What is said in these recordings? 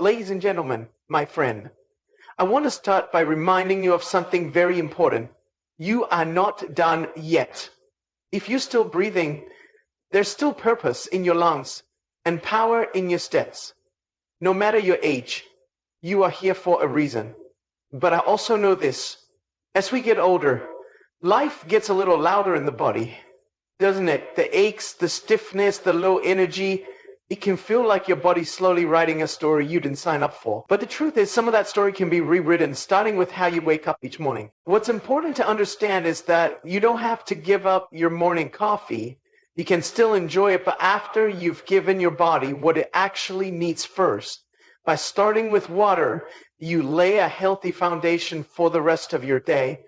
Ladies and gentlemen, my friend, I want to start by reminding you of something very important. You are not done yet. If you're still breathing, there's still purpose in your lungs and power in your steps. No matter your age, you are here for a reason. But I also know this. As we get older, life gets a little louder in the body, doesn't it? The aches, the stiffness, the low energy, it can feel like your body's slowly writing a story you didn't sign up for. But the truth is, some of that story can be rewritten, starting with how you wake up each morning. What's important to understand is that you don't have to give up your morning coffee. You can still enjoy it, but after you've given your body what it actually needs first. By starting with water, you lay a healthy foundation for the rest of your day.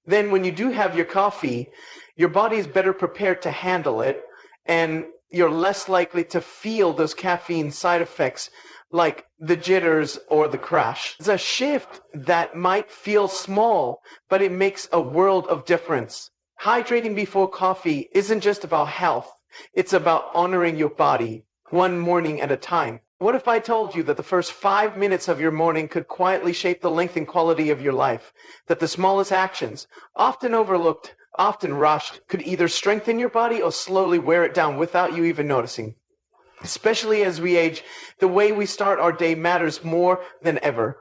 Then when you do have your coffee, your body is better prepared to handle it, and you're less likely to feel those caffeine side effects like the jitters or the crash. It's a shift that might feel small, but it makes a world of difference. Hydrating before coffee isn't just about health. It's about honoring your body one morning at a time. What if I told you that the first 5 minutes of your morning could quietly shape the length and quality of your life? That the smallest actions, often overlooked, often rushed, could either strengthen your body or slowly wear it down without you even noticing. Especially as we age, the way we start our day matters more than ever.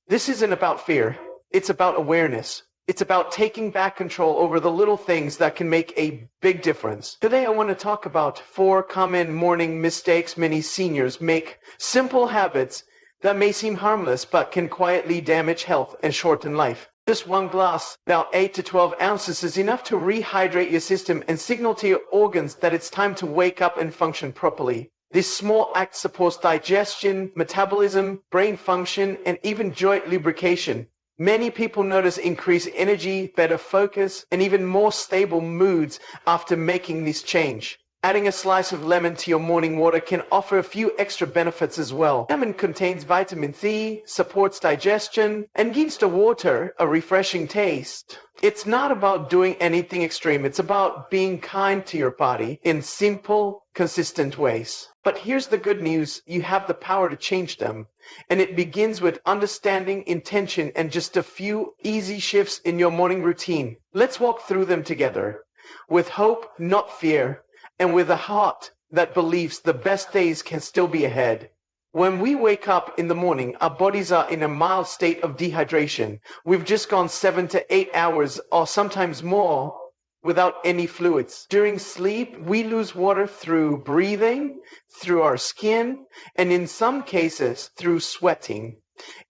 This isn't about fear. It's about awareness. It's about taking back control over the little things that can make a big difference. Today I want to talk about 4 common morning mistakes many seniors make. Simple habits that may seem harmless but can quietly damage health and shorten life. Just one glass, about 8 to 12 ounces, is enough to rehydrate your system and signal to your organs that it's time to wake up and function properly. This small act supports digestion, metabolism, brain function, and even joint lubrication. Many people notice increased energy, better focus, and even more stable moods after making this change. Adding a slice of lemon to your morning water can offer a few extra benefits as well. Lemon contains vitamin C, supports digestion, and gives the water a refreshing taste. It's not about doing anything extreme. It's about being kind to your body in simple, consistent ways. But here's the good news. You have the power to change them. And it begins with understanding, intention, and just a few easy shifts in your morning routine. Let's walk through them together. With hope, not fear. And with a heart that believes the best days can still be ahead. When we wake up in the morning, our bodies are in a mild state of dehydration. We've just gone 7 to 8 hours or sometimes more without any fluids. During sleep, we lose water through breathing, through our skin, and in some cases through sweating.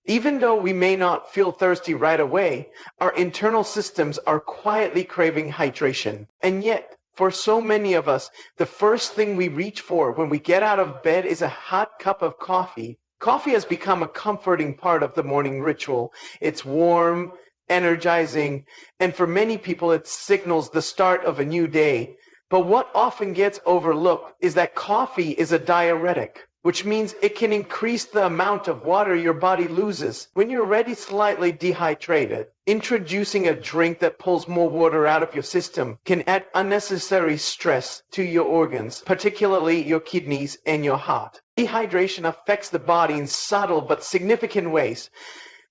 Even though we may not feel thirsty right away, our internal systems are quietly craving hydration. And yet, for so many of us, the first thing we reach for when we get out of bed is a hot cup of coffee. Coffee has become a comforting part of the morning ritual. It's warm, energizing, and for many people it signals the start of a new day. But what often gets overlooked is that coffee is a diuretic, which means it can increase the amount of water your body loses when you're already slightly dehydrated. Introducing a drink that pulls more water out of your system can add unnecessary stress to your organs, particularly your kidneys and your heart. Dehydration affects the body in subtle but significant ways.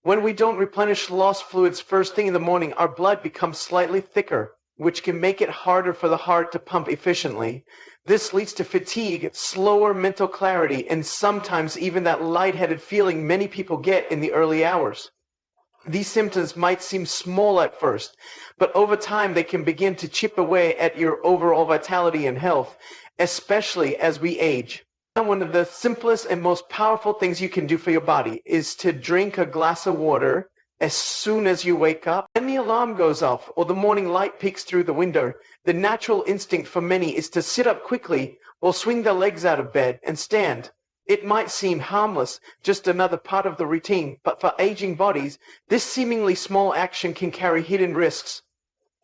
When we don't replenish lost fluids first thing in the morning, our blood becomes slightly thicker, which can make it harder for the heart to pump efficiently. This leads to fatigue, slower mental clarity, and sometimes even that lightheaded feeling many people get in the early hours. These symptoms might seem small at first, but over time they can begin to chip away at your overall vitality and health, especially as we age. One of the simplest and most powerful things you can do for your body is to drink a glass of water as soon as you wake up. When the alarm goes off or the morning light peeks through the window, the natural instinct for many is to sit up quickly or swing their legs out of bed and stand. It might seem harmless, just another part of the routine, but for aging bodies, this seemingly small action can carry hidden risks.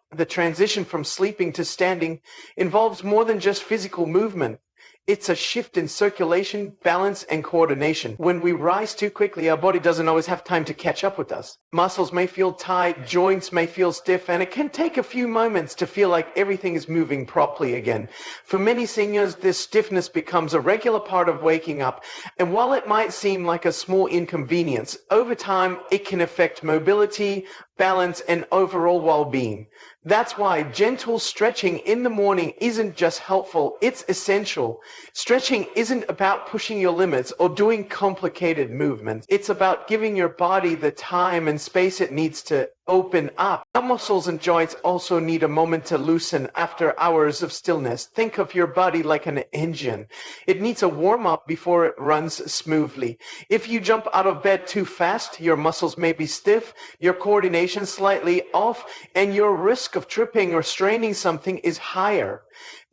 The transition from sleeping to standing involves more than just physical movement. It's a shift in circulation, balance, and coordination. When we rise too quickly, our body doesn't always have time to catch up with us. Muscles may feel tight, joints may feel stiff, and it can take a few moments to feel like everything is moving properly again. For many seniors, this stiffness becomes a regular part of waking up, and while it might seem like a small inconvenience, over time it can affect mobility, balance, and overall well-being. That's why gentle stretching in the morning isn't just helpful, it's essential. Stretching isn't about pushing your limits or doing complicated movements. It's about giving your body the time and space it needs to open up. Our muscles and joints also need a moment to loosen after hours of stillness. Think of your body like an engine. It needs a warm-up before it runs smoothly. If you jump out of bed too fast, your muscles may be stiff, your coordination slightly off, and your risk of tripping or straining something is higher.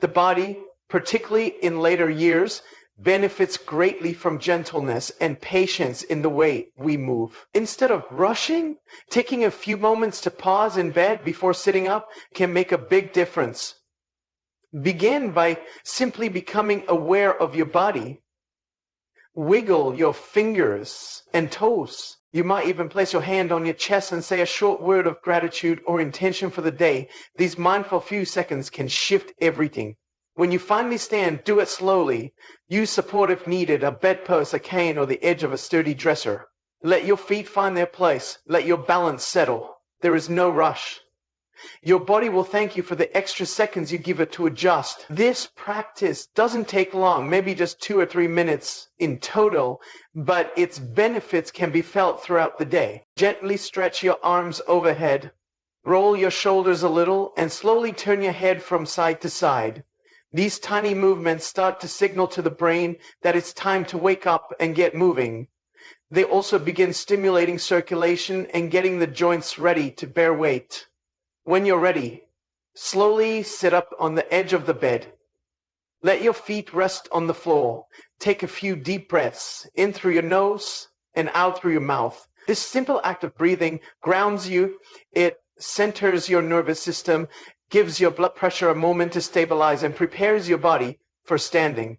The body, particularly in later years, benefits greatly from gentleness and patience in the way we move. Instead of rushing, taking a few moments to pause in bed before sitting up can make a big difference. Begin by simply becoming aware of your body. Wiggle your fingers and toes. You might even place your hand on your chest and say a short word of gratitude or intention for the day. These mindful few seconds can shift everything. When you finally stand, do it slowly. Use support if needed, a bedpost, a cane, or the edge of a sturdy dresser. Let your feet find their place. Let your balance settle. There is no rush. Your body will thank you for the extra seconds you give it to adjust. This practice doesn't take long, maybe just 2 or 3 minutes in total, but its benefits can be felt throughout the day. Gently stretch your arms overhead. Roll your shoulders a little and slowly turn your head from side to side. These tiny movements start to signal to the brain that it's time to wake up and get moving. They also begin stimulating circulation and getting the joints ready to bear weight. When you're ready, slowly sit up on the edge of the bed. Let your feet rest on the floor. Take a few deep breaths in through your nose and out through your mouth. This simple act of breathing grounds you. It centers your nervous system, gives your blood pressure a moment to stabilize, and prepares your body for standing.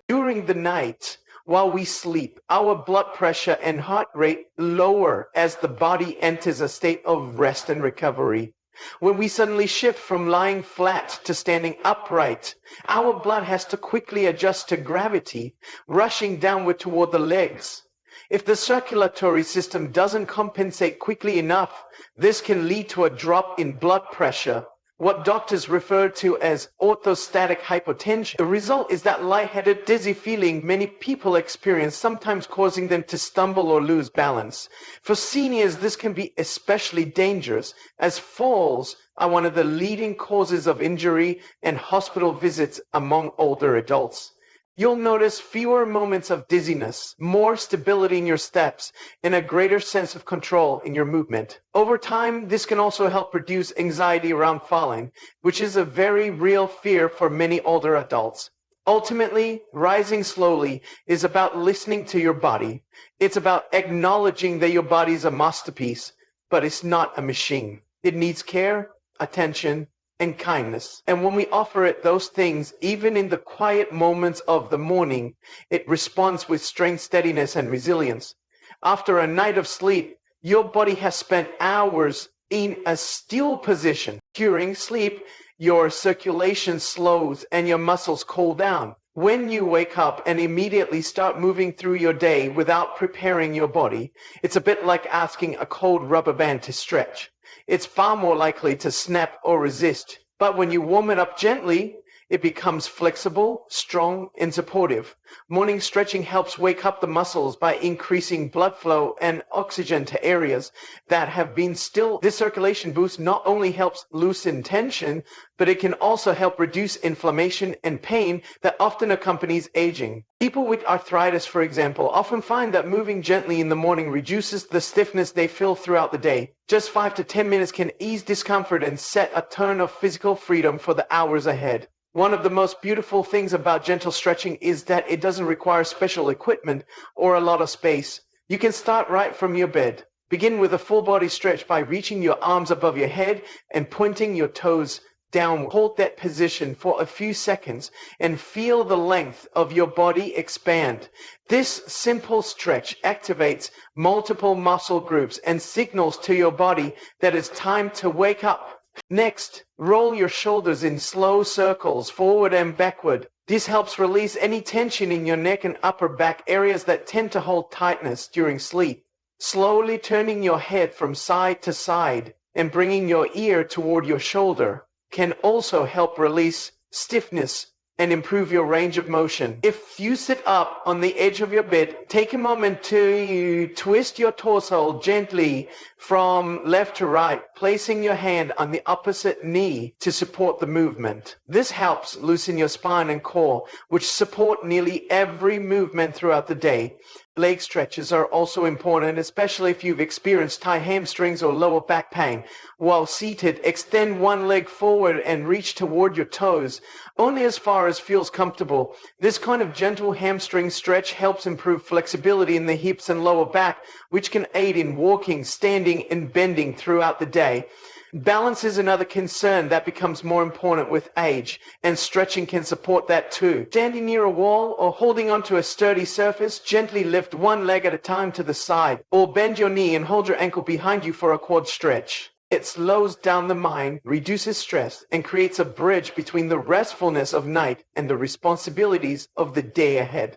During the night, while we sleep, our blood pressure and heart rate lower as the body enters a state of rest and recovery. When we suddenly shift from lying flat to standing upright, our blood has to quickly adjust to gravity, rushing downward toward the legs. If the circulatory system doesn't compensate quickly enough, this can lead to a drop in blood pressure, what doctors refer to as orthostatic hypotension. The result is that lightheaded, dizzy feeling many people experience, sometimes causing them to stumble or lose balance. For seniors, this can be especially dangerous, as falls are one of the leading causes of injury and hospital visits among older adults. You'll notice fewer moments of dizziness, more stability in your steps, and a greater sense of control in your movement. Over time, this can also help reduce anxiety around falling, which is a very real fear for many older adults. Ultimately, rising slowly is about listening to your body. It's about acknowledging that your body is a masterpiece, but it's not a machine. It needs care, attention, and kindness. And when we offer it those things, even in the quiet moments of the morning, it responds with strength, steadiness, and resilience. After a night of sleep, your body has spent hours in a still position. During sleep, your circulation slows and your muscles cool down. When you wake up and immediately start moving through your day without preparing your body, it's a bit like asking a cold rubber band to stretch. It's far more likely to snap or resist. But when you warm it up gently, it becomes flexible, strong, and supportive. Morning stretching helps wake up the muscles by increasing blood flow and oxygen to areas that have been still. This circulation boost not only helps loosen tension, but it can also help reduce inflammation and pain that often accompanies aging. People with arthritis, for example, often find that moving gently in the morning reduces the stiffness they feel throughout the day. Just 5 to 10 minutes can ease discomfort and set a tone of physical freedom for the hours ahead. One of the most beautiful things about gentle stretching is that it doesn't require special equipment or a lot of space. You can start right from your bed. Begin with a full body stretch by reaching your arms above your head and pointing your toes downward. Hold that position for a few seconds and feel the length of your body expand. This simple stretch activates multiple muscle groups and signals to your body that it's time to wake up. Next, roll your shoulders in slow circles forward and backward. This helps release any tension in your neck and upper back areas that tend to hold tightness during sleep. Slowly turning your head from side to side and bringing your ear toward your shoulder can also help release stiffness and improve your range of motion. If you sit up on the edge of your bed, take a moment to twist your torso gently from left to right, placing your hand on the opposite knee to support the movement. This helps loosen your spine and core, which support nearly every movement throughout the day. Leg stretches are also important, especially if you've experienced tight hamstrings or lower back pain. While seated, extend one leg forward and reach toward your toes, only as far as feels comfortable. This kind of gentle hamstring stretch helps improve flexibility in the hips and lower back, which can aid in walking, standing, and bending throughout the day. Balance is another concern that becomes more important with age, and stretching can support that too. Standing near a wall or holding onto a sturdy surface, gently lift one leg at a time to the side, or bend your knee and hold your ankle behind you for a quad stretch. It slows down the mind, reduces stress, and creates a bridge between the restfulness of night and the responsibilities of the day ahead.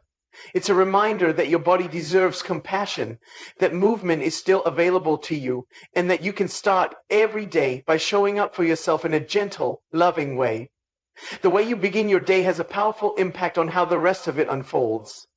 It's a reminder that your body deserves compassion, that movement is still available to you, and that you can start every day by showing up for yourself in a gentle, loving way. The way you begin your day has a powerful impact on how the rest of it unfolds.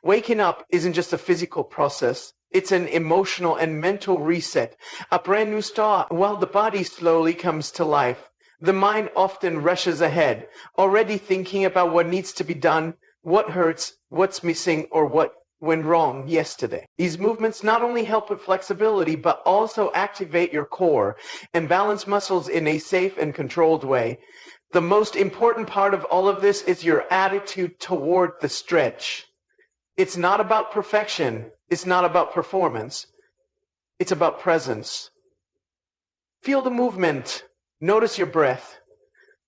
Waking up isn't just a physical process. It's an emotional and mental reset, a brand new start. While the body slowly comes to life, the mind often rushes ahead, already thinking about what needs to be done, what hurts, what's missing, or what went wrong yesterday. These movements not only help with flexibility, but also activate your core and balance muscles in a safe and controlled way. The most important part of all of this is your attitude toward the stretch. It's not about perfection. It's not about performance. It's about presence. Feel the movement. Notice your breath.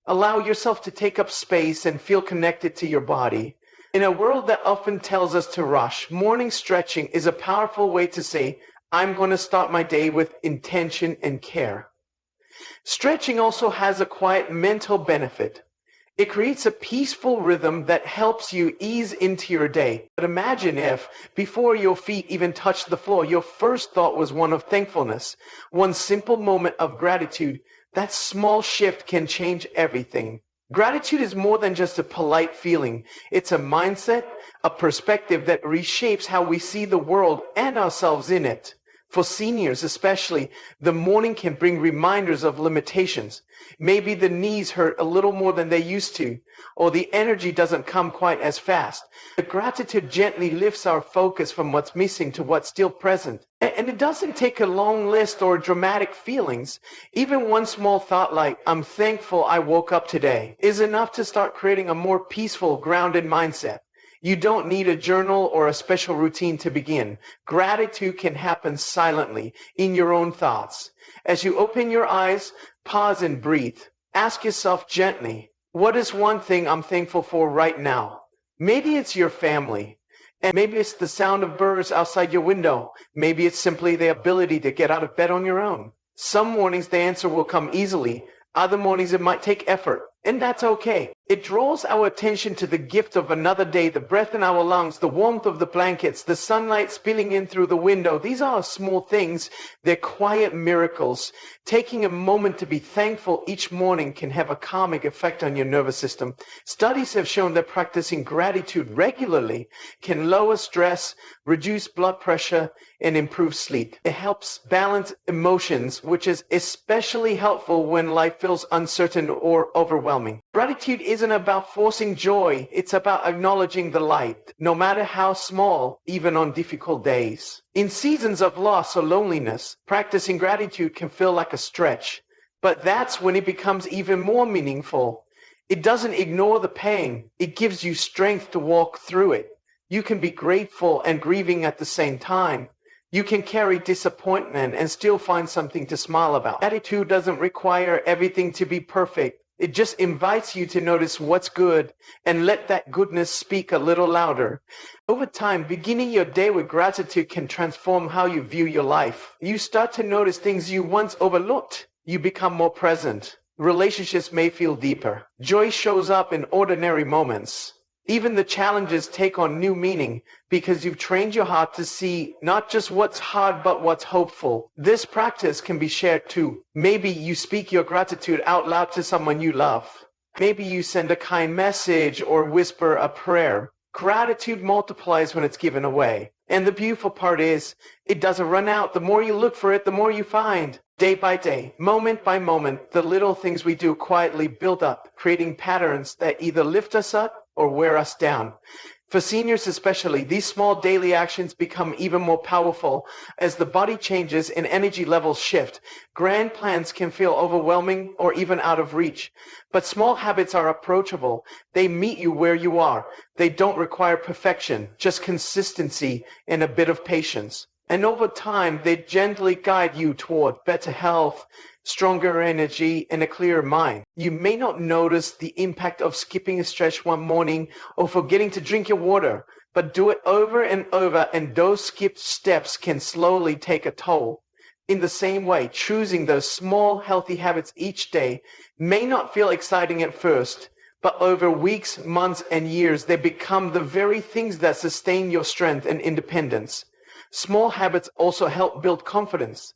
Allow yourself to take up space and feel connected to your body. In a world that often tells us to rush, morning stretching is a powerful way to say, I'm going to start my day with intention and care. Stretching also has a quiet mental benefit. It creates a peaceful rhythm that helps you ease into your day. But imagine if, before your feet even touched the floor, your first thought was one of thankfulness, one simple moment of gratitude. That small shift can change everything. Gratitude is more than just a polite feeling. It's a mindset, a perspective that reshapes how we see the world and ourselves in it. For seniors especially, the morning can bring reminders of limitations. Maybe the knees hurt a little more than they used to, or the energy doesn't come quite as fast. The gratitude gently lifts our focus from what's missing to what's still present. And it doesn't take a long list or dramatic feelings. Even one small thought like, I'm thankful I woke up today, is enough to start creating a more peaceful, grounded mindset. You don't need a journal or a special routine to begin. Gratitude can happen silently in your own thoughts. As you open your eyes, pause and breathe. Ask yourself gently, what is one thing I'm thankful for right now? Maybe it's your family. And maybe it's the sound of birds outside your window. Maybe it's simply the ability to get out of bed on your own. Some mornings the answer will come easily. Other mornings it might take effort. And that's okay. It draws our attention to the gift of another day, the breath in our lungs, the warmth of the blankets, the sunlight spilling in through the window. These are small things. They're quiet miracles. Taking a moment to be thankful each morning can have a calming effect on your nervous system. Studies have shown that practicing gratitude regularly can lower stress, reduce blood pressure, and improve sleep. It helps balance emotions, which is especially helpful when life feels uncertain or overwhelming. Gratitude isn't about forcing joy. It's about acknowledging the light, no matter how small, even on difficult days. In seasons of loss or loneliness, practicing gratitude can feel like a stretch, but that's when it becomes even more meaningful. It doesn't ignore the pain. It gives you strength to walk through it. You can be grateful and grieving at the same time. You can carry disappointment and still find something to smile about. Gratitude doesn't require everything to be perfect. It just invites you to notice what's good and let that goodness speak a little louder. Over time, beginning your day with gratitude can transform how you view your life. You start to notice things you once overlooked. You become more present. Relationships may feel deeper. Joy shows up in ordinary moments. Even the challenges take on new meaning because you've trained your heart to see not just what's hard, but what's hopeful. This practice can be shared too. Maybe you speak your gratitude out loud to someone you love. Maybe you send a kind message or whisper a prayer. Gratitude multiplies when it's given away. And the beautiful part is, it doesn't run out. The more you look for it, the more you find. Day by day, moment by moment, the little things we do quietly build up, creating patterns that either lift us up or wear us down. For seniors especially, these small daily actions become even more powerful as the body changes and energy levels shift. Grand plans can feel overwhelming or even out of reach, but small habits are approachable. They meet you where you are. They don't require perfection, just consistency and a bit of patience. And over time, they gently guide you toward better health, stronger energy, and a clearer mind. You may not notice the impact of skipping a stretch one morning or forgetting to drink your water, but do it over and over, and those skipped steps can slowly take a toll. In the same way, choosing those small, healthy habits each day may not feel exciting at first, but over weeks, months, and years, they become the very things that sustain your strength and independence. Small habits also help build confidence.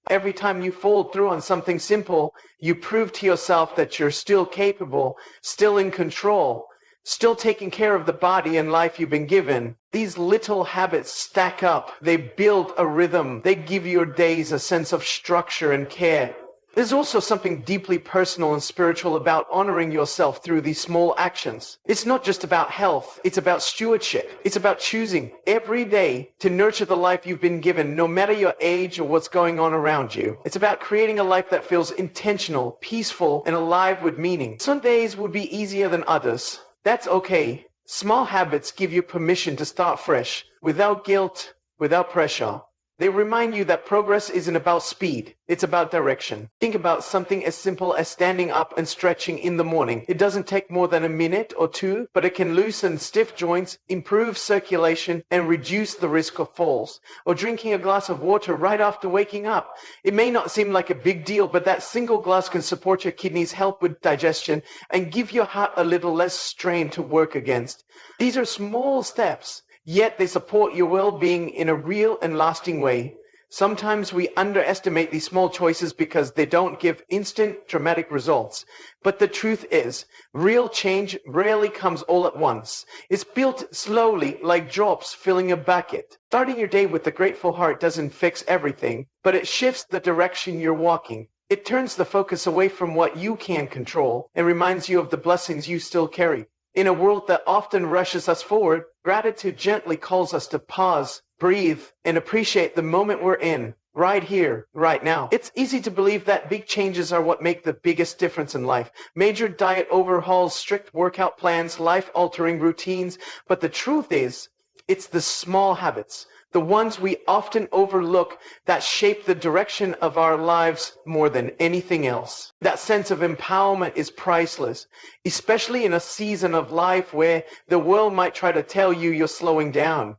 Every time you fall through on something simple, you prove to yourself that you're still capable, still in control, still taking care of the body and life you've been given. These little habits stack up. They build a rhythm. They give your days a sense of structure and care. There's also something deeply personal and spiritual about honoring yourself through these small actions. It's not just about health. It's about stewardship. It's about choosing every day to nurture the life you've been given, no matter your age or what's going on around you. It's about creating a life that feels intentional, peaceful, and alive with meaning. Some days would be easier than others. That's okay. Small habits give you permission to start fresh, without guilt, without pressure. They remind you that progress isn't about speed, it's about direction. Think about something as simple as standing up and stretching in the morning. It doesn't take more than a minute or two, but it can loosen stiff joints, improve circulation, and reduce the risk of falls. Or drinking a glass of water right after waking up. It may not seem like a big deal, but that single glass can support your kidneys, help with digestion, and give your heart a little less strain to work against. These are small steps, yet they support your well-being in a real and lasting way. Sometimes we underestimate these small choices because they don't give instant, dramatic results. But the truth is, real change rarely comes all at once. It's built slowly, like drops filling a bucket. Starting your day with a grateful heart doesn't fix everything, but it shifts the direction you're walking. It turns the focus away from what you can control and reminds you of the blessings you still carry. In a world that often rushes us forward, gratitude gently calls us to pause, breathe, and appreciate the moment we're in, right here, right now. It's easy to believe that big changes are what make the biggest difference in life. Major diet overhauls, strict workout plans, life-altering routines. But the truth is, it's the small habits, the ones we often overlook, that shape the direction of our lives more than anything else. That sense of empowerment is priceless, especially in a season of life where the world might try to tell you you're slowing down.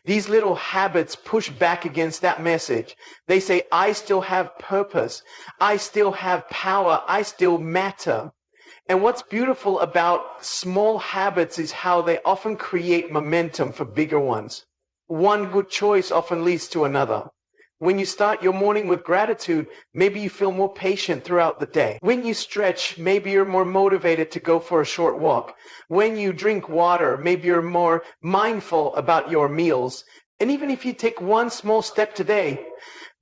These little habits push back against that message. They say, I still have purpose. I still have power. I still matter. And what's beautiful about small habits is how they often create momentum for bigger ones. One good choice often leads to another. When you start your morning with gratitude, maybe you feel more patient throughout the day. When you stretch, maybe you're more motivated to go for a short walk. When you drink water, maybe you're more mindful about your meals. And even if you take one small step today,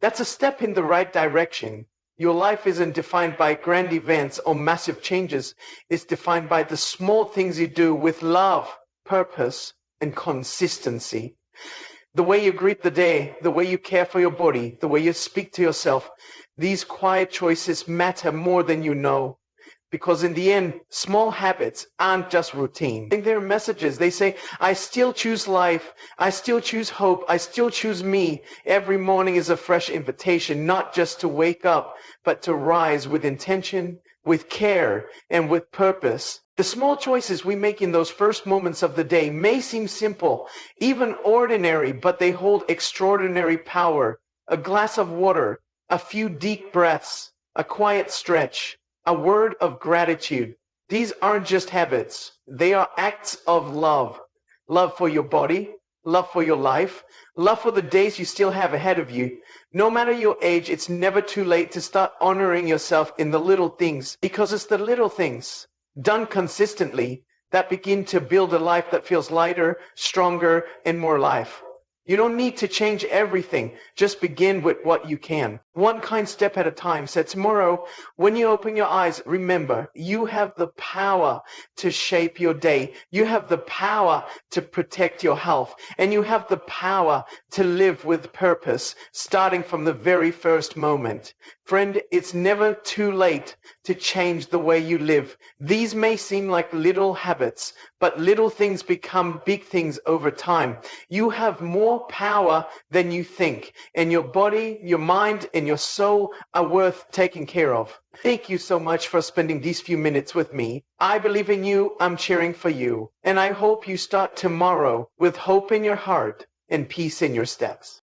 that's a step in the right direction. Your life isn't defined by grand events or massive changes. It's defined by the small things you do with love, purpose, and consistency. The way you greet the day, the way you care for your body, the way you speak to yourself, these quiet choices matter more than you know. Because in the end, small habits aren't just routine. They're messages. They say, I still choose life. I still choose hope. I still choose me. Every morning is a fresh invitation, not just to wake up, but to rise with intention, with care, and with purpose. The small choices we make in those first moments of the day may seem simple, even ordinary, but they hold extraordinary power. A glass of water, a few deep breaths, a quiet stretch, a word of gratitude. These aren't just habits. They are acts of love. Love for your body, love for your life, love for the days you still have ahead of you. No matter your age, it's never too late to start honoring yourself in the little things, because it's the little things done consistently that begin to build a life that feels lighter, stronger, and more alive. You don't need to change everything. Just begin with what you can. One kind step at a time. So tomorrow, when you open your eyes, remember, you have the power to shape your day. You have the power to protect your health. And you have the power to live with purpose, starting from the very first moment. Friend, it's never too late to change the way you live. These may seem like little habits, but little things become big things over time. You have more power than you think, and your body, your mind, and your soul are worth taking care of. Thank you so much for spending these few minutes with me. I believe in you. I'm cheering for you. And I hope you start tomorrow with hope in your heart and peace in your steps.